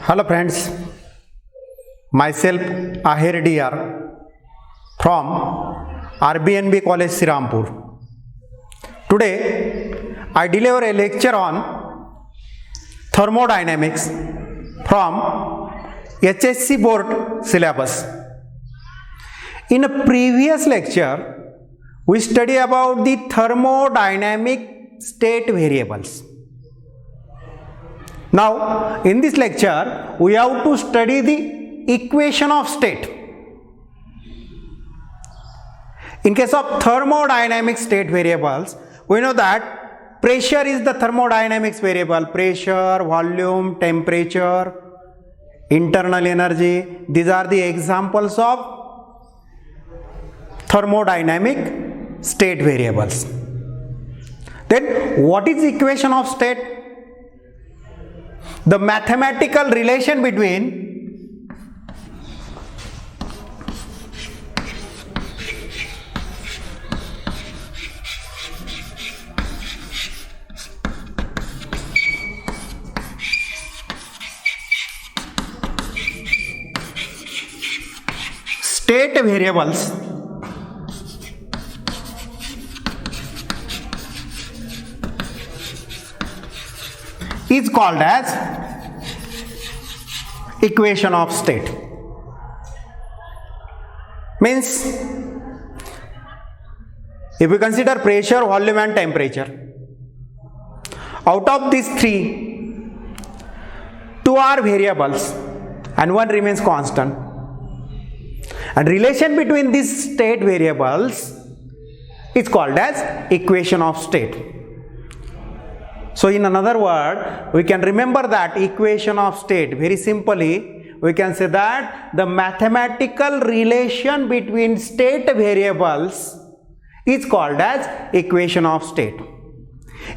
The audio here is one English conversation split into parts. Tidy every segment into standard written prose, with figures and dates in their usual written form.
Hello friends, myself Ahir DR from RBNB College Sirampur. Today I deliver a lecture on thermodynamics from HSC board syllabus. In a previous lecture we studied about the thermodynamic state variables. Now, in this lecture, we have to study the equation of state. In case of thermodynamic state variables, we know that pressure is the thermodynamics variable. Pressure, volume, temperature, internal energy. These are the examples of thermodynamic state variables. Then, what is the equation of state? The mathematical relation between state variables is called as equation of state. Means, if we consider pressure, volume and temperature, out of these three, two are variables and one remains constant, and relation between these state variables is called as equation of state. So in another word, we can remember that equation of state very simply. We can say that the mathematical relation between state variables is called as equation of state.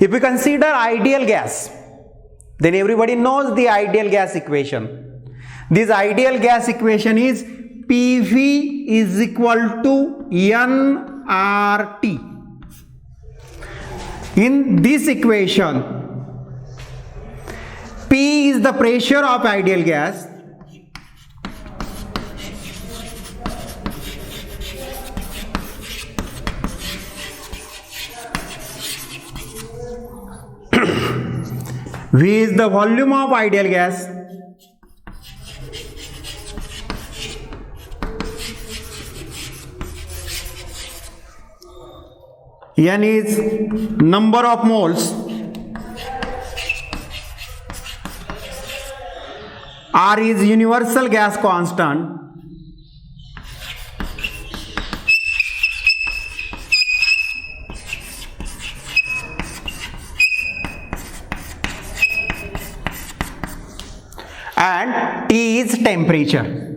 If we consider ideal gas, then everybody knows the ideal gas equation. This ideal gas equation is PV is equal to nRT. In this equation, P is the pressure of ideal gas, V is the volume of ideal gas, N is number of moles, R is universal gas constant, and T is temperature.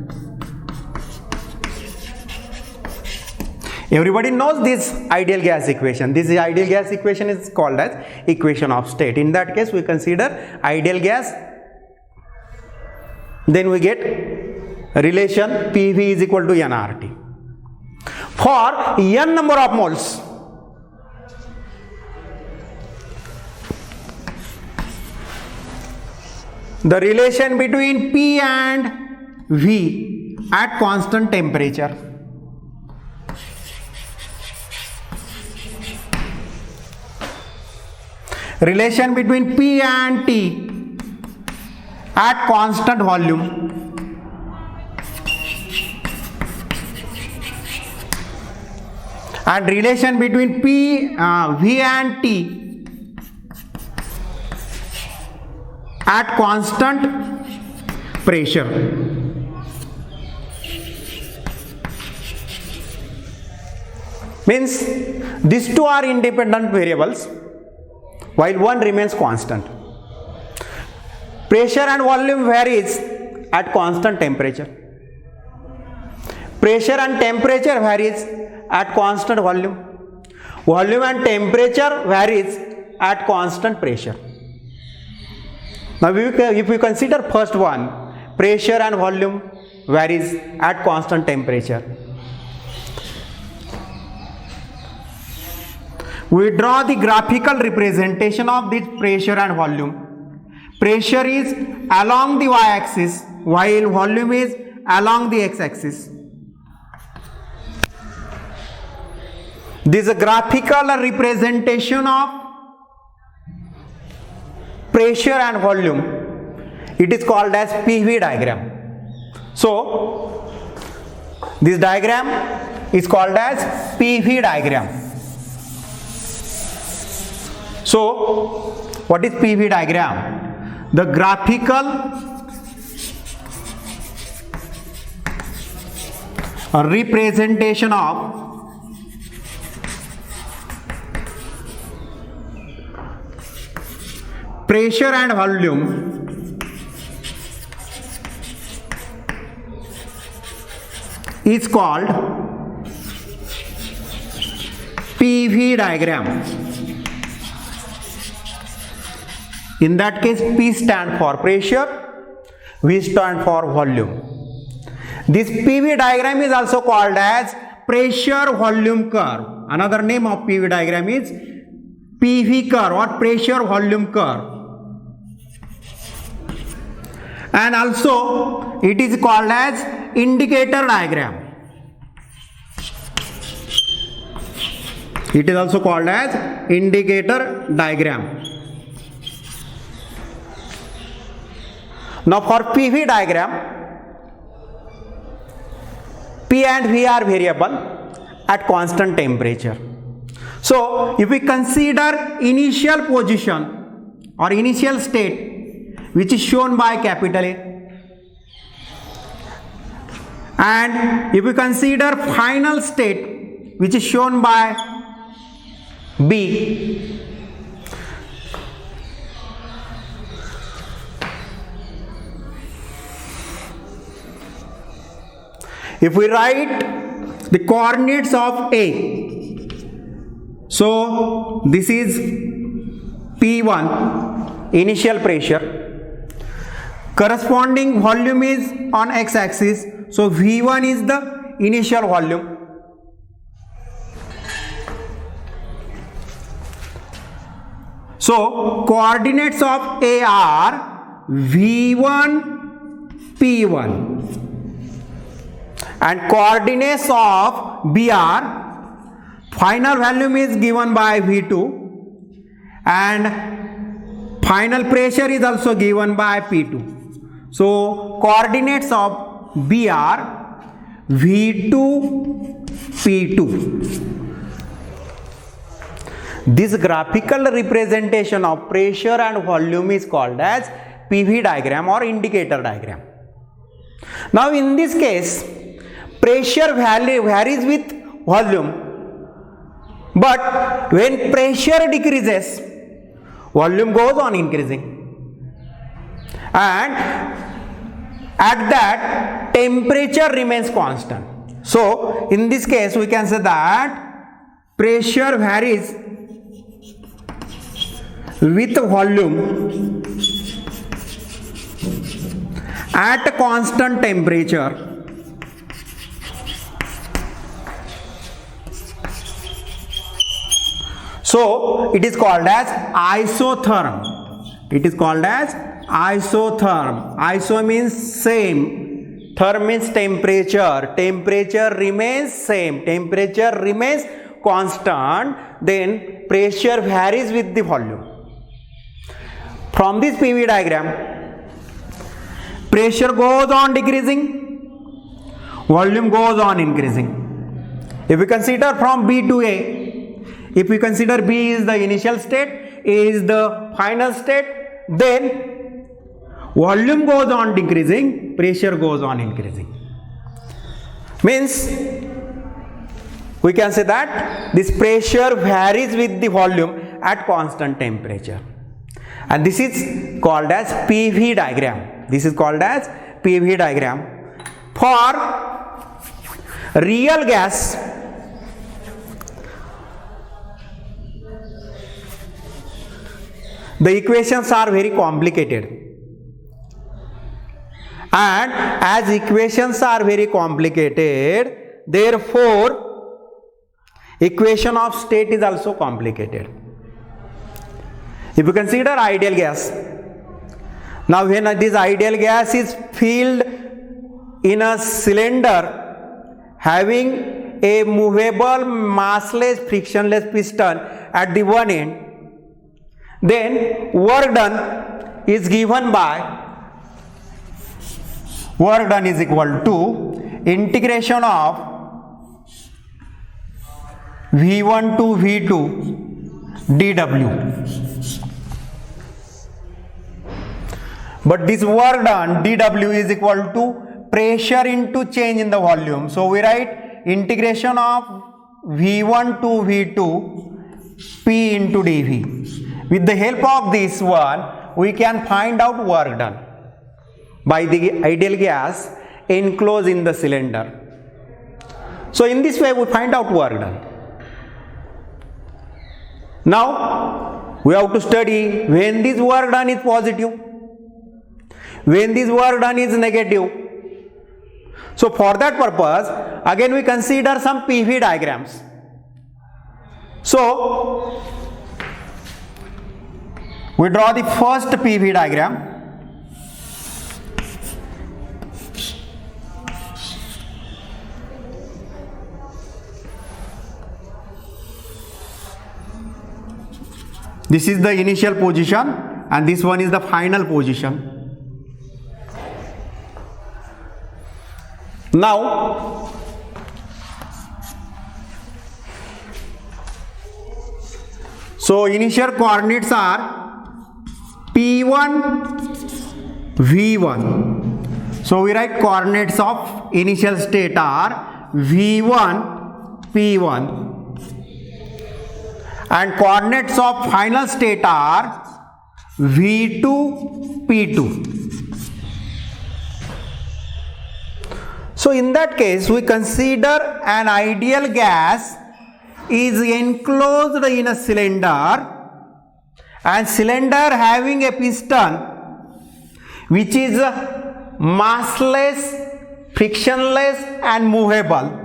Everybody knows this ideal gas equation. This ideal gas equation is called as equation of state. In that case, we consider ideal gas. Then we get relation PV is equal to nRT. For n number of moles, the relation between P and V at constant temperature. Relation between P and T at constant volume. And relation between V and T at constant pressure. Means these two are independent variables, while one remains constant. Pressure and volume varies at constant temperature. Pressure and temperature varies at constant volume. Volume and temperature varies at constant pressure. Now if we consider first one, pressure and volume varies at constant temperature. We draw the graphical representation of this pressure and volume. pressure is along the y-axis while volume is along the x-axis. This is a graphical representation of pressure and volume. It is called as PV diagram. So this diagram is called as PV diagram. So what is PV diagram? The graphical representation of pressure and volume is called PV diagram. In that case, P stand for pressure, V stand for volume. This PV diagram is also called as pressure volume curve. Another name of PV diagram is PV curve or pressure volume curve. And also it is called as indicator diagram. It is also called as indicator diagram. Now for PV diagram, P and V are variable at constant temperature. So if we consider initial position or initial state, which is shown by capital A, and if we consider final state, which is shown by B, if we write the coordinates of A, so this is P1, initial pressure, corresponding volume is on x-axis, so V1 is the initial volume. So coordinates of A are V1, P1, and coordinates of B are final volume is given by V2 and final pressure is also given by P2. So coordinates of B are V2, P2. This graphical representation of pressure and volume is called as PV diagram or indicator diagram. Now in this case, pressure varies with volume, but when pressure decreases, volume goes on increasing, and at that temperature remains constant. So in this case we can say that pressure varies with volume at a constant temperature. So it is called as isotherm. It is called as isotherm. Iso means same, therm means temperature. Temperature remains same, temperature remains constant, then pressure varies with the volume. From this PV diagram, pressure goes on decreasing, volume goes on increasing. If we consider from B to A, if we consider B is the initial state, A is the final state, then volume goes on decreasing, pressure goes on increasing. Means we can say that this pressure varies with the volume at constant temperature. And this is called as PV diagram. This is called as PV diagram. For real gas, the equations are very complicated, and as equations are very complicated, therefore equation of state is also complicated. If you consider ideal gas, Now when this ideal gas is filled in a cylinder having a movable, massless, frictionless piston at the one end, then work done is given by, work done is equal to integration of V1 to V2 dW. But this work done dW is equal to pressure into change in the volume. So we write integration of V1 to V2 P into dV. With the help of this one, we can find out work done by the ideal gas enclosed in the cylinder. So in this way we find out work done. Now we have to study when this work done is positive, when this work done is negative. So for that purpose, again we consider some PV diagrams. So we draw the first PV diagram. This is the initial position and this one is the final position. Now so initial coordinates are P1, V1. So we write coordinates of initial state are V1, P1. And coordinates of final state are V2, P2. So in that case, we consider an ideal gas is enclosed in a cylinder, and cylinder having a piston which is massless, frictionless and movable.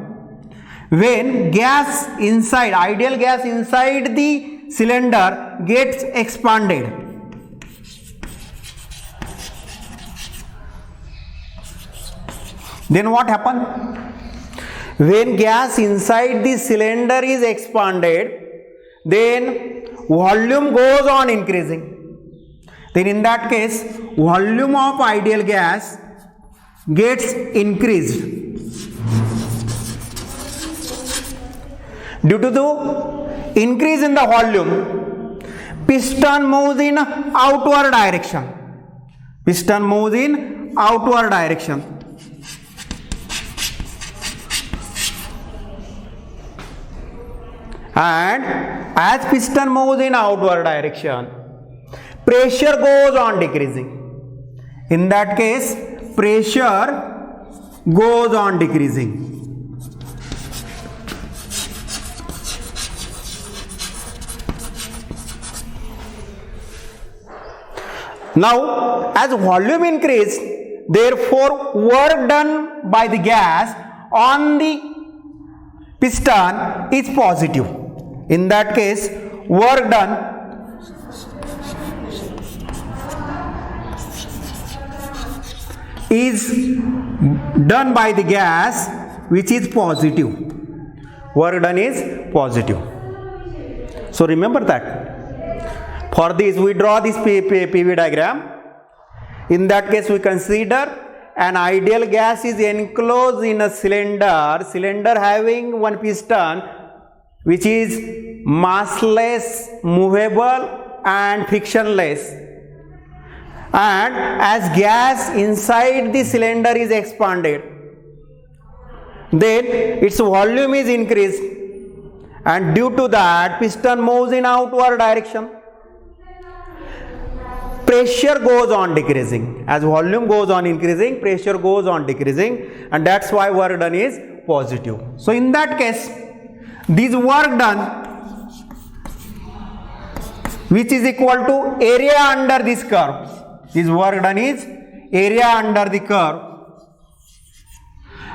When gas inside, ideal gas inside the cylinder gets expanded, then what happens? When gas inside the cylinder is expanded, then volume goes on increasing. Then in that case, volume of ideal gas gets increased. Due to the increase in the volume, piston moves in outward direction. Piston moves in outward direction. And as piston moves in outward direction, pressure goes on decreasing. In that case, pressure goes on decreasing. Now, as volume increase, therefore work done by the gas on the piston is positive. In that case, work done is done by the gas which is positive. Work done is positive. So remember that. For this, we draw this PV diagram. In that case, we consider an ideal gas is enclosed in a cylinder having one piston which is massless, movable and frictionless. And as gas inside the cylinder is expanded, then its volume is increased, and due to that piston moves in outward direction. Pressure goes on decreasing. As volume goes on increasing, pressure goes on decreasing, and that's why work done is positive. So in that case, this work done, which is equal to area under this curve, this work done is area under the curve,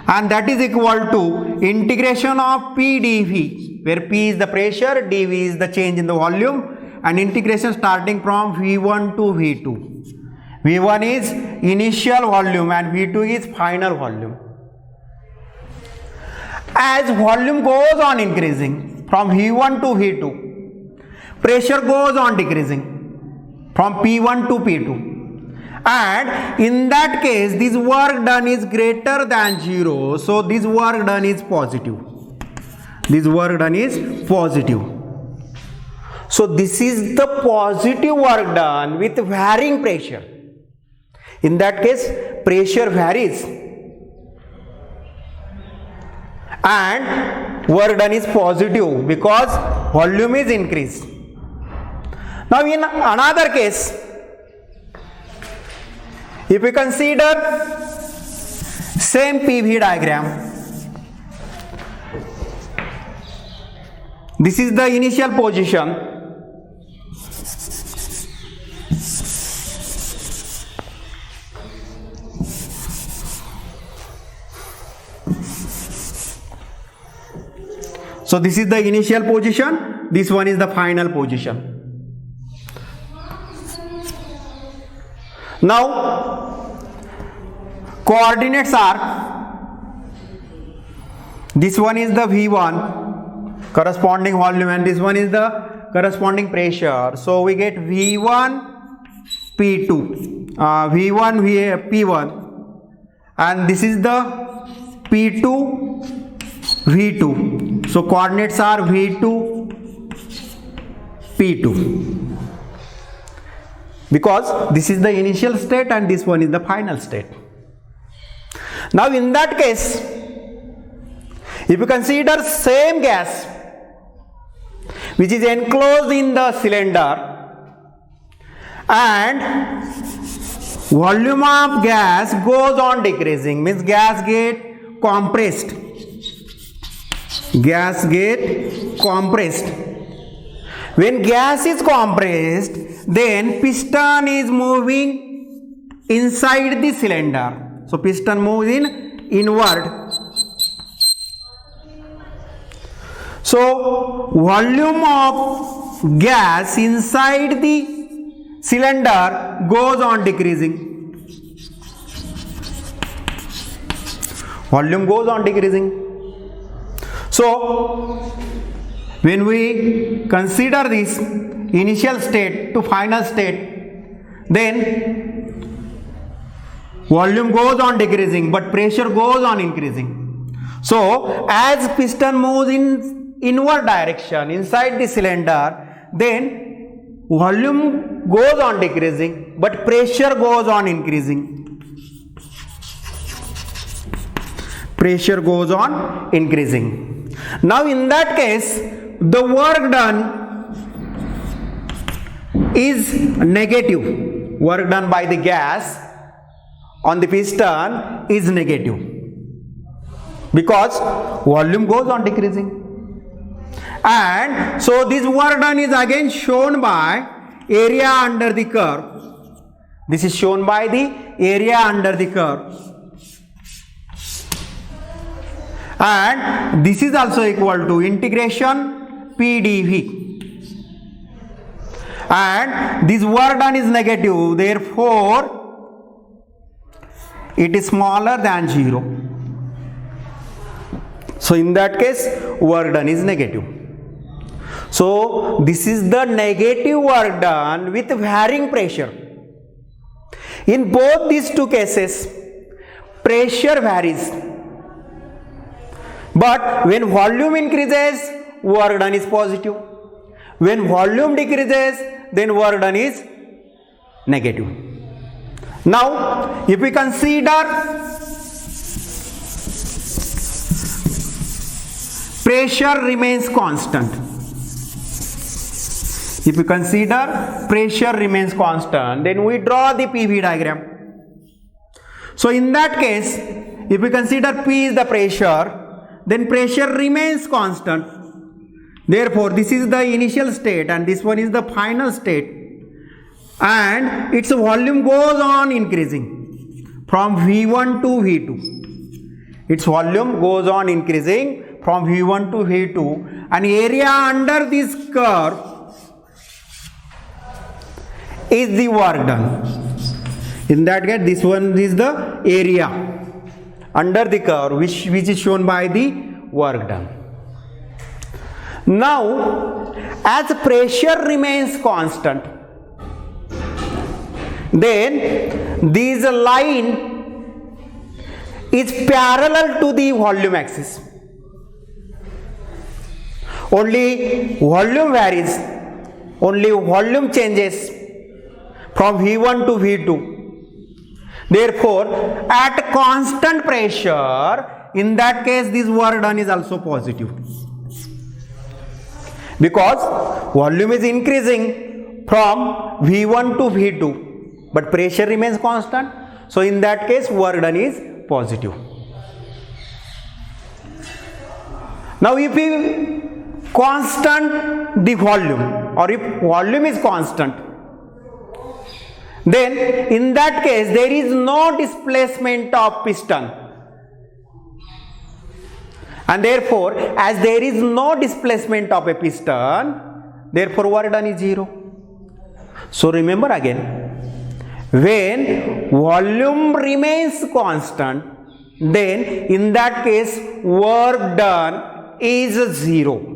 and that is equal to integration of P dV, where P is the pressure, dV is the change in the volume, and integration starting from V1 to V2, V1 is initial volume and V2 is final volume. As volume goes on increasing from V1 to V2, pressure goes on decreasing from P1 to P2, and in that case this work done is greater than 0, so this work done is positive. This work done is positive. So this is the positive work done with varying pressure. In that case pressure varies and work done is positive because volume is increased. Now in another case, if we consider same PV diagram, this is the initial position. So this is the initial position, this one is the final position. Now coordinates are, this one is the V1 corresponding volume and this one is the corresponding pressure. So we get V1 P2, V1 P1, and this is the P2 V2. So coordinates are V2 P2 because this is the initial state and this one is the final state. Now in that case, if you consider same gas which is enclosed in the cylinder and volume of gas goes on decreasing, means gas get compressed. Gas get compressed. When gas is compressed, then piston is moving inside the cylinder. So piston moves in inward. So volume of gas inside the cylinder goes on decreasing. Volume goes on decreasing. So when we consider this initial state to final state, then volume goes on decreasing but pressure goes on increasing. So as piston moves in inward direction inside the cylinder, then volume goes on decreasing but pressure goes on increasing. Pressure goes on increasing. Now in that case the work done is negative. Work done by the gas on the piston is negative because volume goes on decreasing. And so this work done is again shown by area under the curve. This is shown by the area under the curve. And this is also equal to integration PdV. And this work done is negative, therefore it is smaller than 0. So in that case work done is negative. So this is the negative work done with varying pressure. In both these two cases pressure varies. But when volume increases, work done is positive. When volume decreases, then work done is negative. Now, if we consider pressure remains constant. If we consider pressure remains constant, then we draw the PV diagram. So in that case, if we consider P is the pressure, then pressure remains constant. Therefore this is the initial state and this one is the final state, and its volume goes on increasing from V1 to V2. Its volume goes on increasing from V1 to V2, and area under this curve is the work done. In that case, this one is the area under the curve which is shown by the work done. Now, as pressure remains constant, then this line is parallel to the volume axis. Only volume varies, only volume changes from V1 to V2. Therefore, at constant pressure, in that case this work done is also positive, because volume is increasing from V1 to V2, but pressure remains constant. So in that case work done is positive. Now if we constant the volume, or if volume is constant, then in that case there is no displacement of piston, and therefore as there is no displacement of a piston, therefore work done is 0. So remember again, when volume remains constant, then in that case work done is 0.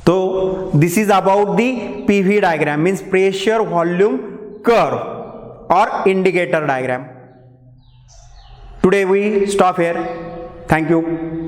So this is about the PV diagram, means pressure volume curve or indicator diagram. Today we stop here. Thank you.